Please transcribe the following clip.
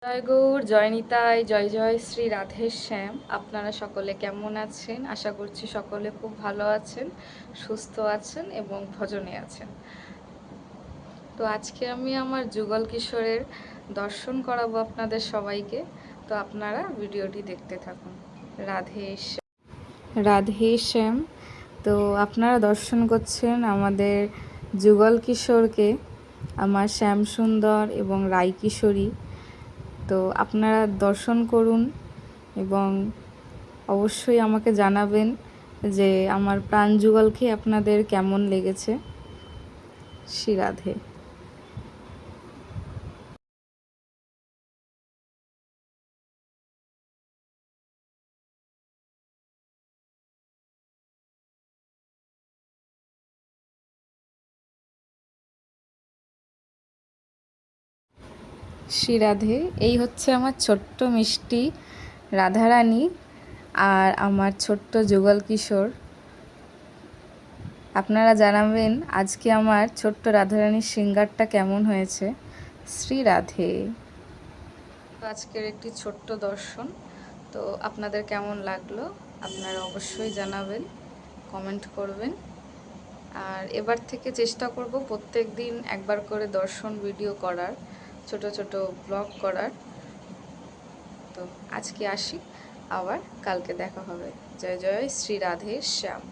জয় গৌর, জয় নিতাই, জয় জয় শ্রী রাধে শ্যাম। আপনারা সকলে কেমন আছেন? আশা করছি সকলে খুব ভালো আছেন, সুস্থ আছেন এবং ভজনে আছেন। তো আজকে আমি আমার যুগল কিশোরের দর্শন করাবো আপনাদের সবাইকে। তো আপনারা ভিডিওটি দেখতে থাকুন। রাধে শ্যাম। রাধে শ্যাম। তো আপনারা দর্শন করছেন আমাদের যুগল কিশোরকে, আমার শ্যাম সুন্দর এবং রাই কিশোরী। তো আপনারা দর্শন করুন এবং অবশ্যই আমাকে জানাবেন যে আমার প্রাণ যুগলকে আপনাদের কেমন লেগেছে। শ্রী রাধে। শ্রী রাধে। এই হচ্ছে আমার ছোট্ট মিষ্টি রাধারানী আর আমার ছোট্ট যুগল কিশোর। আপনারা জানাবেন আজকে আমার ছোট্ট রাধারানীর সিঙ্গারটা কেমন হয়েছে। শ্রী রাধে। আজকের একটি ছোট্ট দর্শন। তো আপনাদের কেমন লাগলো আপনারা অবশ্যই জানাবেন, কমেন্ট করবেন। আর এবার থেকে চেষ্টা করব প্রত্যেক দিন একবার করে দর্শন ভিডিও করার, ছোট ছোট ব্লগ করার। তো আজকে আসি, আবার কালকে দেখা হবে। জয় জয় শ্রী রাধে শ্যাম।